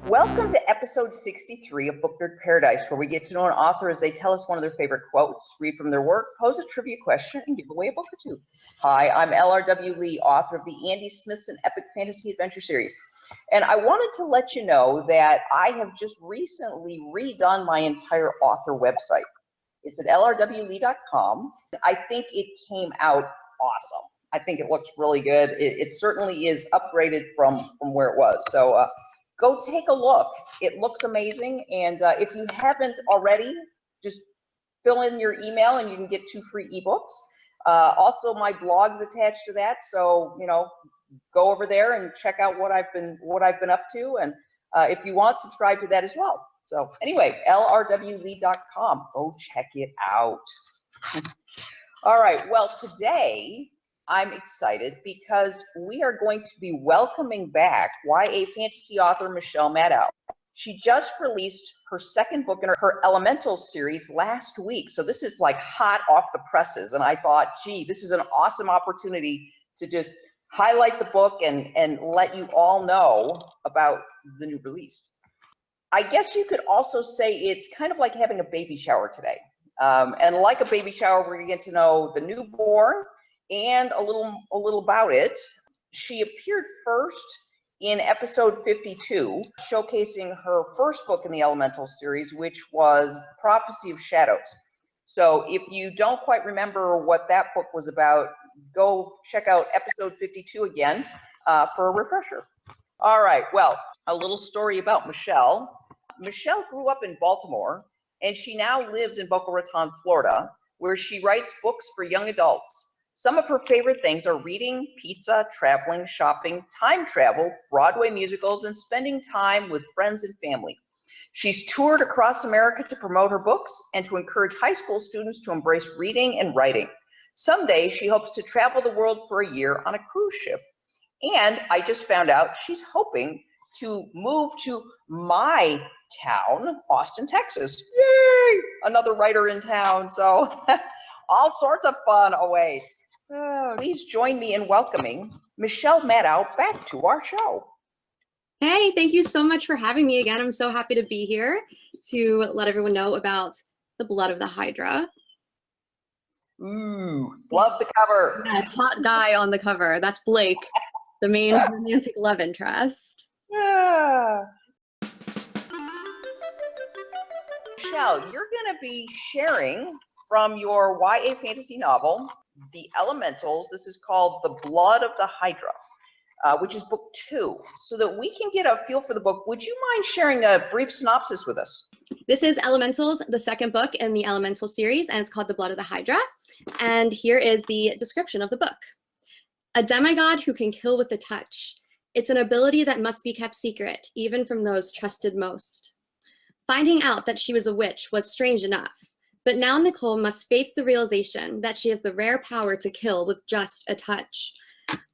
Welcome to episode 63 of Book Nerd Paradise, where we get to know an author as they tell us one of their favorite quotes, read from their work, pose a trivia question, and give away a book or two. Hi, I'm LRW Lee, author of the Andy Smithson Epic Fantasy Adventure Series. And I wanted to let you know that I have just recently redone my entire author website. It's at lrwlee.com. I think it came out awesome. I think it looks really good. It certainly is upgraded from where it was. So go take a look. It looks amazing. And if you haven't already, just fill in your email and you can get 2 free ebooks. Also, my blog's attached to that. So, you know, go over there and check out what I've been up to. And if you want, subscribe to that as well. So anyway, lrwlee.com. Go check it out. All right. Well, today I'm excited because we are going to be welcoming back YA fantasy author Michelle Madow. She just released her second book in her Elementals series last week. So this is like hot off the presses. And I thought, gee, this is an awesome opportunity to just highlight the book and let you all know about the new release. I guess you could also say it's kind of like having a baby shower today. And like a baby shower, we're going to get to know the newborn and a little about it. She appeared first in episode 52, showcasing her first book in the Elementals series, which was Prophecy of Shadows. So if you don't quite remember what that book was about, go check out episode 52 again for a refresher. All right, well, a little story about Michelle. Michelle grew up in Baltimore, and she now lives in Boca Raton, Florida, where she writes books for young adults. Some of her favorite things are reading, pizza, traveling, shopping, time travel, Broadway musicals, and spending time with friends and family. She's toured across America to promote her books and to encourage high school students to embrace reading and writing. Someday, she hopes to travel the world for a year on a cruise ship. And I just found out she's hoping to move to my town, Austin, Texas. Yay! Another writer in town. So all sorts of fun awaits. Please join me in welcoming Michelle Madow back to our show. Hey, thank you so much for having me again. I'm so happy to be here to let everyone know about The Blood of the Hydra. Ooh, love the cover. Yes, hot guy on the cover. That's Blake, the main romantic love interest. Yeah. Michelle, you're going to be sharing from your YA fantasy novel, The Elementals. This is called The Blood of the Hydra, which is book 2. So that we can get a feel for the book, would you mind sharing a brief synopsis with us? This is Elementals, the second book in the Elemental series, and it's called The Blood of the Hydra. And here is the description of the book. A demigod who can kill with the touch. It's an ability that must be kept secret, even from those trusted most. Finding out that she was a witch was strange enough, but now Nicole must face the realization that she has the rare power to kill with just a touch.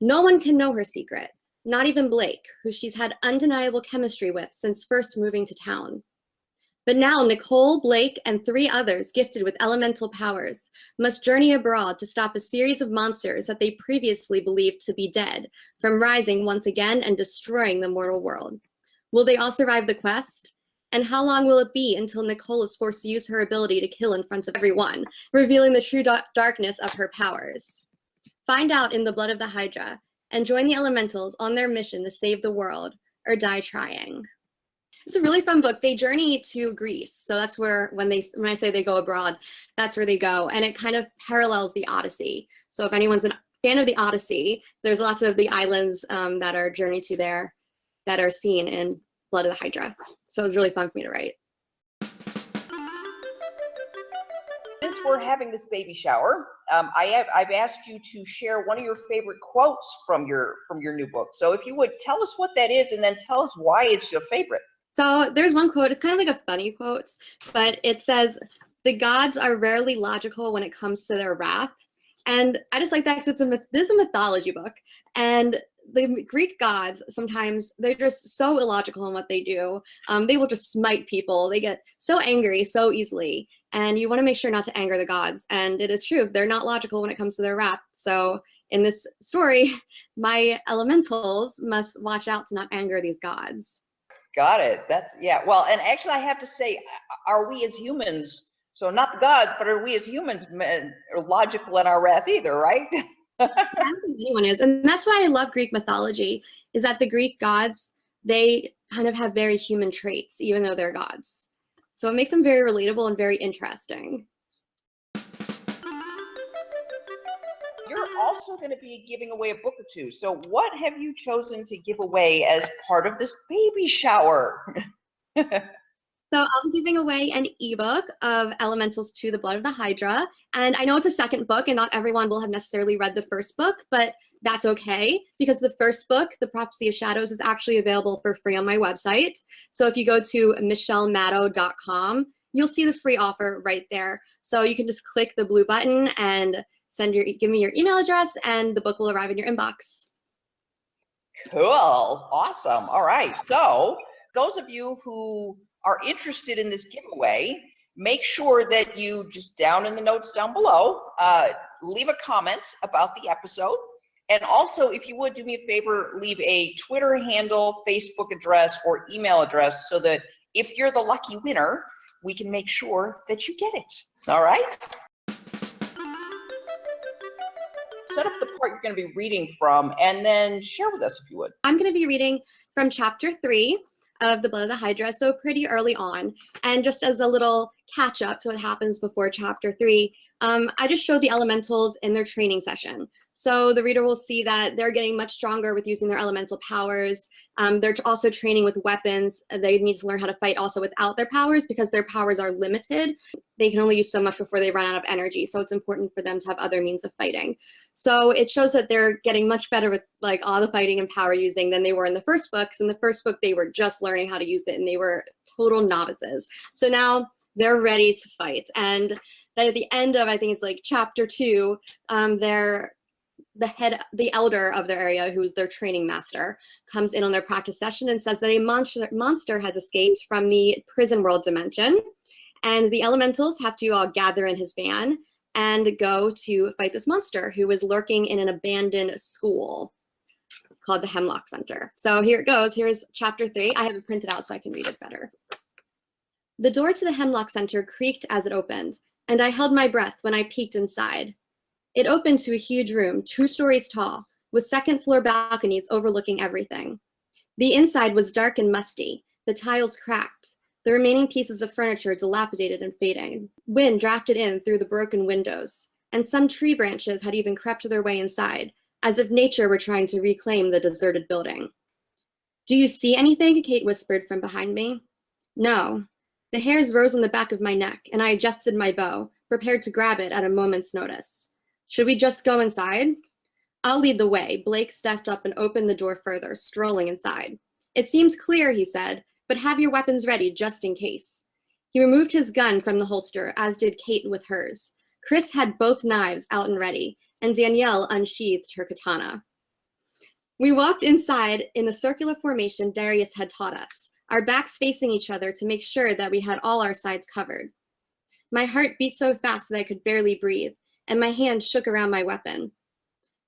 No one can know her secret, not even Blake, who she's had undeniable chemistry with since first moving to town. But now Nicole, Blake, and 3 others gifted with elemental powers must journey abroad to stop a series of monsters that they previously believed to be dead from rising once again and destroying the mortal world. Will they all survive the quest? And how long will it be until Nicole is forced to use her ability to kill in front of everyone, revealing the true darkness of her powers? Find out in The Blood of the Hydra, and join the Elementals on their mission to save the world, or die trying. It's a really fun book. They journey to Greece, so that's where, when I say they go abroad, that's where they go, and it kind of parallels the Odyssey. So if anyone's a fan of the Odyssey, there's lots of the islands that are journeyed to there that are seen in Blood of the Hydra. So it was really fun for me to write. Since we're having this baby shower, I've asked you to share one of your favorite quotes from your new book. So if you would tell us what that is, and then tell us why it's your favorite. So there's one quote, it's kind of like a funny quote, but it says, "The gods are rarely logical when it comes to their wrath." And I just like that because this is a mythology book. And the Greek gods, sometimes they're just so illogical in what they do. They will just smite people. They get so angry so easily. And you want to make sure not to anger the gods. And it is true, they're not logical when it comes to their wrath. So in this story, my elementals must watch out to not anger these gods. Got it. That's, yeah. Well, and actually I have to say, are we as humans, so not the gods, but are we as humans logical in our wrath either, right? I don't think anyone is. And that's why I love Greek mythology, is that the Greek gods, they kind of have very human traits, even though they're gods. So it makes them very relatable and very interesting. You're also going to be giving away a book or two. So what have you chosen to give away as part of this baby shower? So I'll be giving away an ebook of Elementals to the Blood of the Hydra. And I know it's a second book and not everyone will have necessarily read the first book, but that's okay because the first book, The Prophecy of Shadows, is actually available for free on my website. So if you go to michellemado.com, you'll see the free offer right there. So you can just click the blue button and give me your email address and the book will arrive in your inbox. Cool. Awesome. All right. So those of you who are interested in this giveaway, make sure that you just down in the notes down below, leave a comment about the episode. And also, if you would do me a favor, leave a Twitter handle, Facebook address, or email address so that if you're the lucky winner, we can make sure that you get it. All right? Set up the part you're going to be reading from and then share with us if you would. I'm going to be reading from chapter 3 of The Blood of the Hydra, so pretty early on. And just as a little catch up to what happens before chapter 3, I just showed the elementals in their training session. So the reader will see that they're getting much stronger with using their elemental powers. They're also training with weapons. They need to learn how to fight also without their powers because their powers are limited. They can only use so much before they run out of energy. So it's important for them to have other means of fighting. So it shows that they're getting much better with like all the fighting and power using than they were in the first books. In the first book, they were just learning how to use it and they were total novices. So now they're ready to fight. And at the end of, I think it's like chapter 2, the elder of their area, who's their training master, comes in on their practice session and says that a monster has escaped from the prison world dimension. And the elementals have to all gather in his van and go to fight this monster who is lurking in an abandoned school called the Hemlock Center. So here it goes. Here's chapter 3. I have it printed out so I can read it better. The door to the Hemlock Center creaked as it opened, and I held my breath when I peeked inside. It opened to a huge room, 2 stories tall, with second-floor balconies overlooking everything. The inside was dark and musty, the tiles cracked, the remaining pieces of furniture dilapidated and fading. Wind drafted in through the broken windows, and some tree branches had even crept their way inside, as if nature were trying to reclaim the deserted building. "Do you see anything?" Kate whispered from behind me. "No." The hairs rose on the back of my neck, and I adjusted my bow, prepared to grab it at a moment's notice. "Should we just go inside?" "I'll lead the way." Blake stepped up and opened the door further, strolling inside. "It seems clear," he said, "but have your weapons ready just in case." He removed his gun from the holster, as did Kate with hers. Chris had both knives out and ready, and Danielle unsheathed her katana. We walked inside in the circular formation Darius had taught us, our backs facing each other to make sure that we had all our sides covered. My heart beat so fast that I could barely breathe, and my hand shook around my weapon.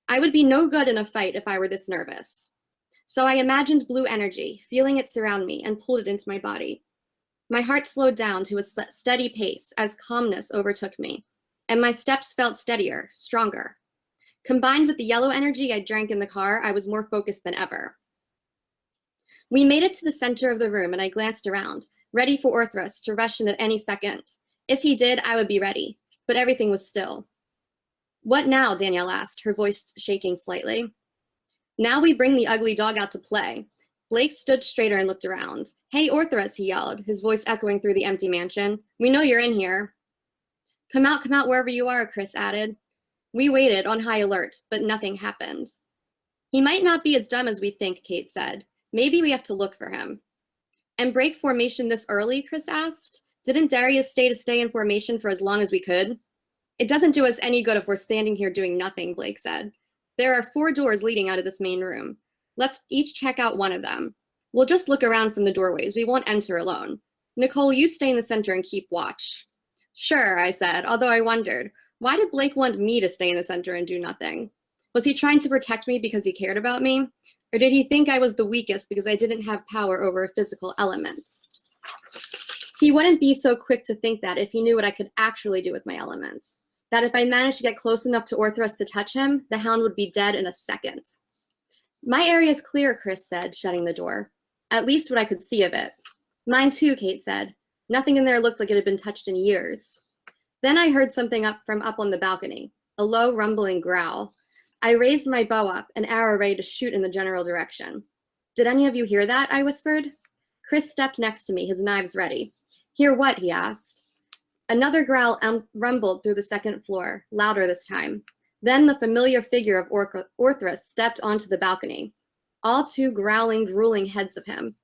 I would be no good in a fight if I were this nervous. So I imagined blue energy, feeling it surround me, and pulled it into my body. My heart slowed down to a steady pace as calmness overtook me, and my steps felt steadier, stronger. Combined with the yellow energy I drank in the car, I was more focused than ever. We made it to the center of the room, and I glanced around, ready for Orthrus to rush in at any second. If he did, I would be ready, but everything was still. "What now?" Danielle asked, her voice shaking slightly. "Now we bring the ugly dog out to play." Blake stood straighter and looked around. "Hey, Orthrus," he yelled, his voice echoing through the empty mansion. "We know you're in here." Come out wherever you are," Chris added. We waited on high alert, but nothing happened. "He might not be as dumb as we think," Kate said. "Maybe we have to look for him." "And break formation this early?" Chris asked. "Didn't Darius stay in formation for as long as we could?" "It doesn't do us any good if we're standing here doing nothing," Blake said. "There are 4 doors leading out of this main room. Let's each check out one of them. We'll just look around from the doorways. We won't enter alone. Nicole, you stay in the center and keep watch. Sure, I said, although I wondered, why did Blake want me to stay in the center and do nothing? Was he trying to protect me because he cared about me? Or did he think I was the weakest because I didn't have power over a physical element? He wouldn't be so quick to think that if he knew what I could actually do with my elements. That if I managed to get close enough to Orthrus to touch him, the hound would be dead in a second. My area's clear, Chris said, shutting the door. At least what I could see of it. Mine too, Kate said. Nothing in there looked like it had been touched in years. Then I heard something from up on the balcony, a low rumbling growl. I raised my bow up, an arrow ready to shoot in the general direction. Did any of you hear that? I whispered. Chris stepped next to me, his knives ready. Hear what? He asked. Another growl rumbled through the second floor, louder this time. Then the familiar figure of Orthrus stepped onto the balcony, all two growling, drooling heads of him.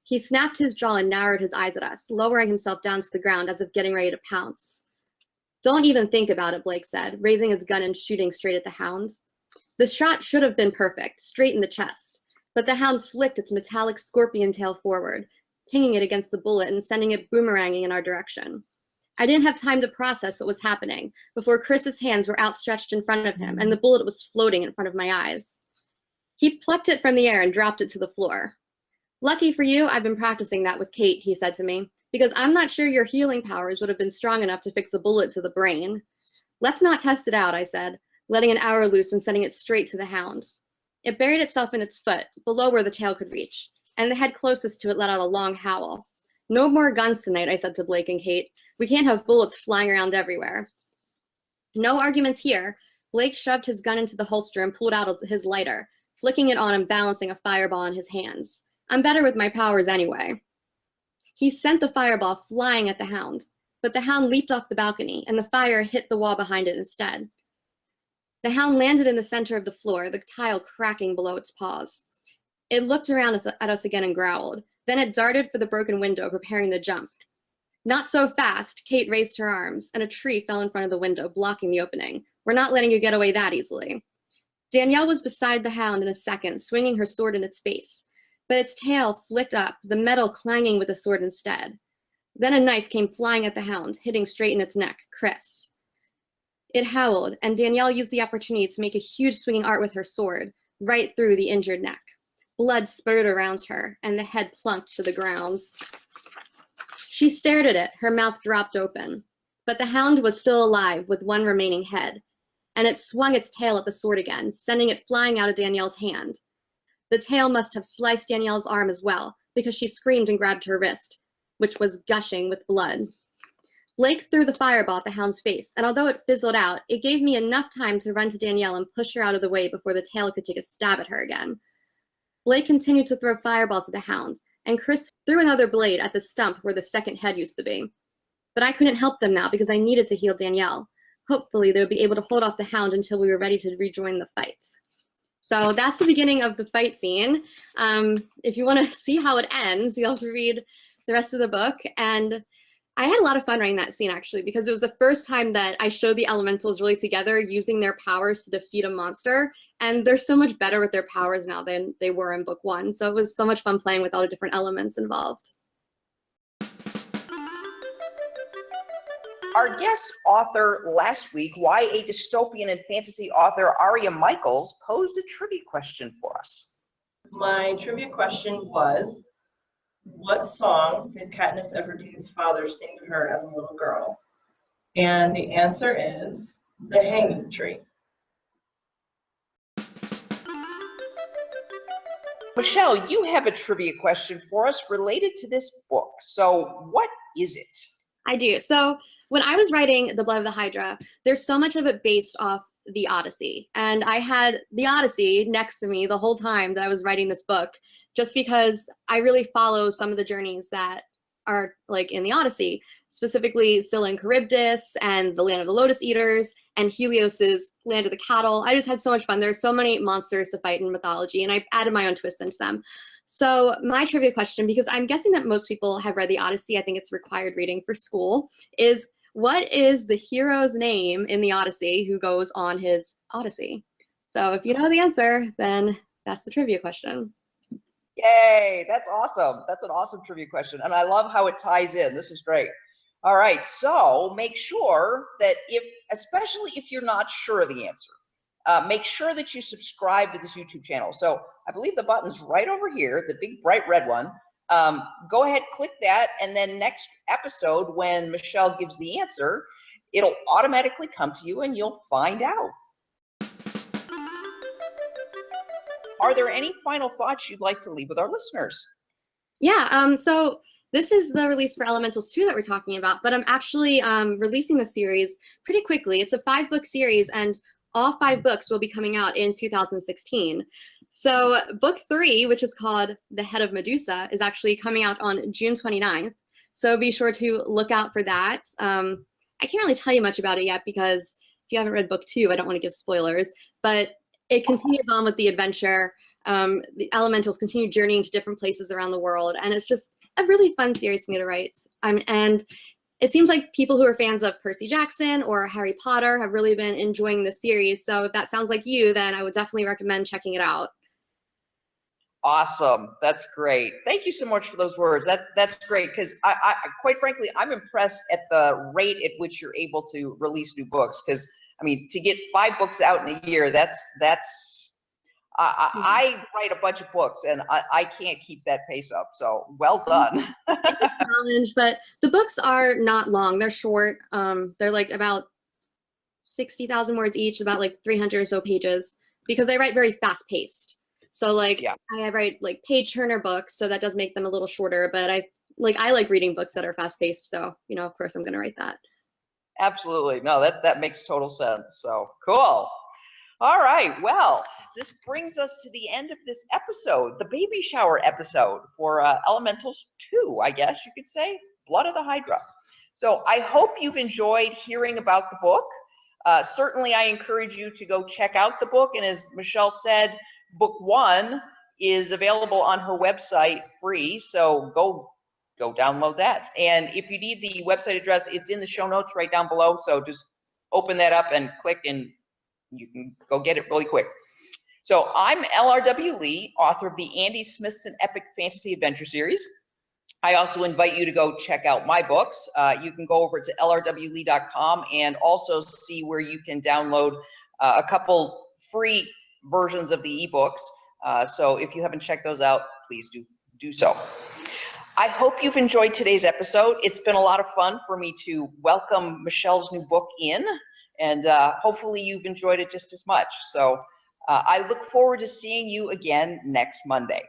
He snapped his jaw and narrowed his eyes at us, lowering himself down to the ground as if getting ready to pounce. Don't even think about it, Blake said, raising his gun and shooting straight at the hound. The shot should have been perfect, straight in the chest, but the hound flicked its metallic scorpion tail forward, pinging it against the bullet and sending it boomeranging in our direction. I didn't have time to process what was happening before Chris's hands were outstretched in front of him and the bullet was floating in front of my eyes. He plucked it from the air and dropped it to the floor. Lucky for you, I've been practicing that with Kate, he said to me, because I'm not sure your healing powers would have been strong enough to fix a bullet to the brain. Let's not test it out, I said, letting an arrow loose and sending it straight to the hound. It buried itself in its foot, below where the tail could reach, and the head closest to it let out a long howl. No more guns tonight, I said to Blake and Kate. We can't have bullets flying around everywhere. No arguments here. Blake shoved his gun into the holster and pulled out his lighter, flicking it on and balancing a fireball in his hands. I'm better with my powers anyway. He sent the fireball flying at the hound, but the hound leaped off the balcony and the fire hit the wall behind it instead. The hound landed in the center of the floor, the tile cracking below its paws. It looked around at us again and growled. Then it darted for the broken window, preparing to jump. Not so fast, Kate raised her arms, and a tree fell in front of the window, blocking the opening. We're not letting you get away that easily. Danielle was beside the hound in a second, swinging her sword in its face. But its tail flicked up, the metal clanging with the sword instead. Then a knife came flying at the hound, hitting straight in its neck, Chris. It howled, and Danielle used the opportunity to make a huge swinging art with her sword, right through the injured neck. Blood spurted around her, and the head plunked to the ground. She stared at it, her mouth dropped open. But the hound was still alive, with one remaining head, and it swung its tail at the sword again, sending it flying out of Danielle's hand. The tail must have sliced Danielle's arm as well, because she screamed and grabbed her wrist, which was gushing with blood. Blake threw the fireball at the hound's face, and although it fizzled out, it gave me enough time to run to Danielle and push her out of the way before the tail could take a stab at her again. Blake continued to throw fireballs at the hound, and Chris threw another blade at the stump where the second head used to be. But I couldn't help them now because I needed to heal Danielle. Hopefully, they would be able to hold off the hound until we were ready to rejoin the fight. So that's the beginning of the fight scene. If you want to see how it ends, you'll have to read the rest of the book. And I had a lot of fun writing that scene, actually, because it was the first time that I showed the elementals really together using their powers to defeat a monster. And they're so much better with their powers now than they were in book one. So it was so much fun playing with all the different elements involved. Our guest author last week, YA dystopian and fantasy author Aria Michaels, posed a trivia question for us. My trivia question was, what song did Katniss Everdeen's father sing to her as a little girl? And the answer is The Hanging Tree. Michelle, you have a trivia question for us related to this book. So what is it? I do. So when I was writing The Blood of the Hydra, there's so much of it based off the Odyssey. And I had the Odyssey next to me the whole time that I was writing this book, just because I really follow some of the journeys that are like in the Odyssey, specifically Scylla and Charybdis and the Land of the Lotus Eaters and Helios's Land of the Cattle. I just had so much fun. There's so many monsters to fight in mythology, and I added my own twist into them. So my trivia question, because I'm guessing that most people have read the Odyssey, I think it's required reading for school, is what is the hero's name in the Odyssey who goes on his Odyssey? So if you know the answer, then that's the trivia question. Yay, that's awesome. That's an awesome trivia question. And I love how it ties in. This is great. All right, so make sure that especially if you're not sure of the answer, make sure that you subscribe to this YouTube channel. So I believe the button's right over here, the big bright red one. Go ahead, click that, and then next episode, when Michelle gives the answer, it'll automatically come to you and you'll find out. Are there any final thoughts you'd like to leave with our listeners? Yeah, so this is the release for Elementals 2 that we're talking about, but I'm actually releasing the series pretty quickly. It's a 5-book series, and all 5 books will be coming out in 2016. So book 3, which is called The Head of Medusa, is actually coming out on June 29th. So be sure to look out for that. I can't really tell you much about it yet because if you haven't read book 2, I don't want to give spoilers, but it continues on with the adventure. The Elementals continue journeying to different places around the world, and it's just a really fun series for me to write. And it seems like people who are fans of Percy Jackson or Harry Potter have really been enjoying the series. So if that sounds like you, then I would definitely recommend checking it out. Awesome. That's great. Thank you so much for those words. That's great, because I quite frankly, I'm impressed at the rate at which you're able to release new books. Because I mean, to get 5 books out in a year, I write a bunch of books and I can't keep that pace up. So well done. It's a challenge, but the books are not long. They're short. They're like about 60,000 words each, about like 300 or so pages, because I write very fast paced. So like, yeah. I write like page turner books, so that does make them a little shorter, but I like reading books that are fast paced. So, you know, of course I'm going to write that. Absolutely. No, that makes total sense. So cool. All right. Well, this brings us to the end of this episode, the baby shower episode for Elementals 2, I guess you could say, Blood of the Hydra. So I hope you've enjoyed hearing about the book. Certainly, I encourage you to go check out the book. And as Michelle said, book 1 is available on her website free. So go download that. And if you need the website address, it's in the show notes right down below. So just open that up and click, and you can go get it really quick. So I'm LRW Lee, author of the Andy Smithson Epic Fantasy Adventure Series. I also invite you to go check out my books. You can go over to lrwlee.com and also see where you can download a couple free versions of the ebooks. So if you haven't checked those out, please do so. I hope you've enjoyed today's episode. It's been a lot of fun for me to welcome Michelle's new book in, and hopefully you've enjoyed it just as much. So I look forward to seeing you again next Monday.